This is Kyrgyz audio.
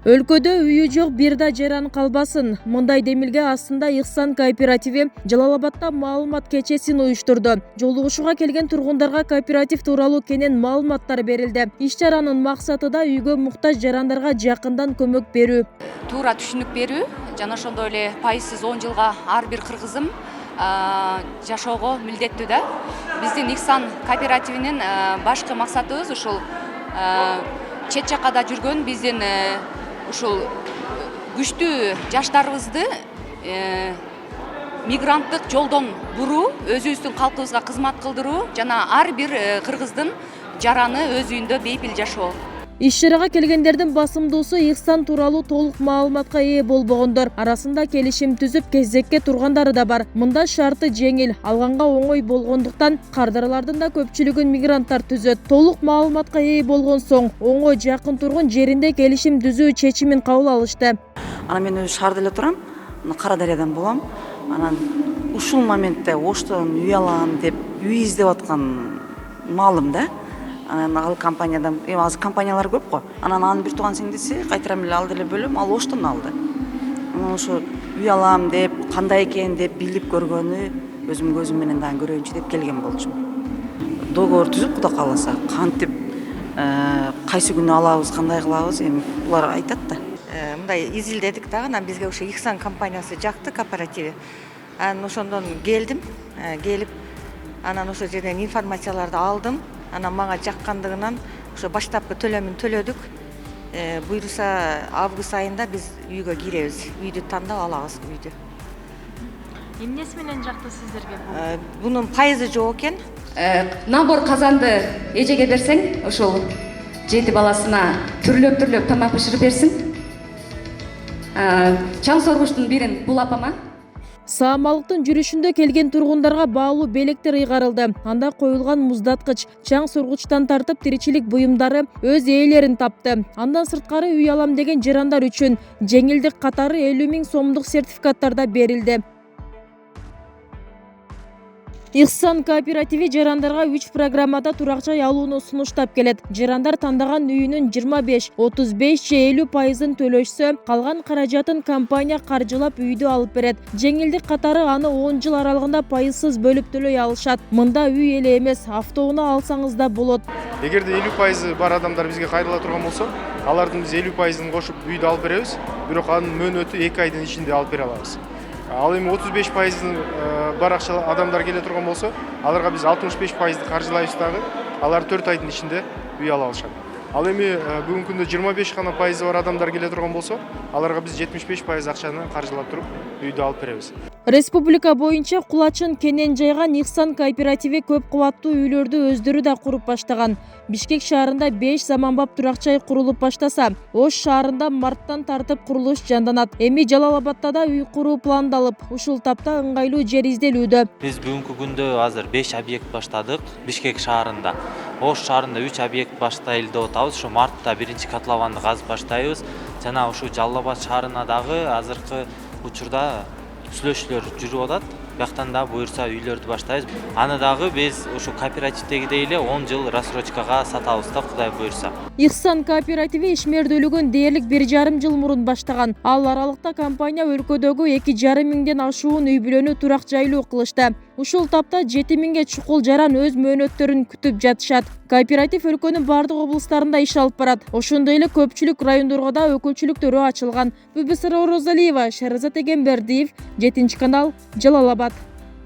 Өлкөдө үйү жок бир да жаран калбасын. Мындай демилге астында Ихсан кооперативи Жалал-Абадта маалымат кечесин уюштурду. Жолугушууга келген тургундарга кооператив тууралуу кенен маалыматтар берилди. Иш-чаранын максаты да үйгө муктаж жарандарга жакындан көмөк берүү. Туура түшүнүк берүү жана ошондой эле пайызсыз 10 жылга ар бир кыргызым жашоого милдеттүү да. Биздин Ихсан кооперативинин башкы максатыбыз ушул чет жакада жүргөн биздин ушул күчтүү жаштарыбызды мигранттык жолдон буруу, өзүбүздүн калкыбызга кызмат кылдыруу жана ар бир кыргыздын жараны өз үйүндө бейпил жашоо. Иш-чарага келгендердин басымдуусу Ихсан тууралуу толук маалыматка ээ болбогондор. Арасында келишим түзүп кезекке тургандары да бар. Мында шарты жеңил, алганга оңой болгондуктан кардарлардын да көпчүлүгүн мигранттар түзөт. Толук маалыматка ээ болгон соң оңой жакын тургун жеринде келишим түзүү чечимин кабыл алышты. Анан мен өзү шаарда эле турам, Кара Дарыядан болом. Анан ушул моментте Оштон үй алам деп үй издеп аткан маалым да. Анан ал компаниядан, азыр компаниялар көп го. Анан анын бир тууган сиңдиси кайтарам эле алды эле бөлөм, ал Оштон алды. Анан ошо үй алам деп, кандай экен деп билип көргөнү, өзүм көзүм менен дагы көрөйүнчү деп келген болчумун. Договор түзүп, Кудай кааласа, кантип кайсы күнү алабыз, кандай кылабыз, эми булар айтат да. Мындай изилдедик да, анан бизге ошо Ихсан компаниясы жакты, кооперативи. Анан ошондон келдим, келип анан ошол жерден информацияларды алдым. Анан мага жаккандыгынан ошо баштапкы төлөмүн төлөдүк. Буйруса август айында биз үйгө киребиз. Үйдү тандап алабыз үйдү. Эмнеси менен жакты сиздерге бул? Бунун пайызы жок экен. Набор казанды эжеге берсең, ошол 7 баласына түрлөп тамак бышырып берсин. Чаң соргучтун бирин бул апама. Саамалыктын жүрүшүндө келген тургундарга баалуу белектер ыйгарылды. Анда коюлган муздаткыч, чаң соргучтан тартып тиричилик буюмдары өз ээлерин тапты. Андан сырткары үй алам деген жарандар үчүн жеңилдик катары 50 000 сомдук сертификаттар да берилди. Ихсан кооперативи жарандарга 3 программада турак жай алууну сунуштап келет. Жарандар тандаган үйүнүн 25, 35 же 50% төлөшсө, калган каражатын компания каржылап үйдү алып берет. Жеңилдик катары аны 10 жыл аралыгында пайызсыз бөлүп төлөй алышат. Мында үй эле эмес, автоунаа алсаңыз да болот. Эгерде 50% бар адамдар бизге кайрыла турган болсо, алардын биз 50%ын кошуп үйдү алып беребиз. Бирок анын мөөнөтү 2 айдын ичинде алып бере алабыз. Ал эми 35%ын бар акча адамдар келе турган болсо, аларга биз 65%ды каржылайбыз дагы, алар 4 айдын ичинде үй ала алышат. Ал эми бүгүнкү күндө 25 гана пайызы бар адамдар келе турган болсо, аларга биз 75% акчаны каржылап туруп үйдү алып беребиз. Республика боюнча кулачын кенен жайган Ихсан кооперативи көп кубаттуу үйлөрдү өздөрү да куруп баштаган. Бишкек шаарында 5 заманбап турак жай курулуп баштаса, Ош шаарында марттан тартып курулуш жанданат. Эми Жалал-Абадта да үй куруу пландалып, ушул тапта ыңгайлуу жер изделүүдө. Биз бүгүнкү күндө азыр 5 объект баштадык Бишкек шаарында. Ош шаарында 3 объект баштайлы деп атабыз. Ушу мартта биринчи котлованды казып баштайбыз. Жана ушу Жалал-Абад шаарына дагы азыркы учурда сүйлөшүүлөр жүрүп атат. Бияктан да буюрса үйлөрдү баштайбыз. Аны дагы биз ушу кооперативдегидей эле 10 жыл рассрочкага сатабыз да, Кудай буюрса. Ихсан кооперативи ишмердүүлүгүн дээрлик 1,5 жыл мурун баштаган. Ал аралыкта компания өлкөдөгү 2,5 миңден ашуун үй бүлөнү турак жайлуу кылышты. Ушул тапта 7 миңге чукул жаран өз мөөнөттөрүн күтүп жатышат. Кооператив өлкөнүн бардык облустарында иш алып барат. Ошондой эле көпчүлүк райондорго да өкүлчүлүктөрү ачылган. Бүбүсара Орозалиева, Шерзат Эгембердиев, 7 канал, Жалал-Абад.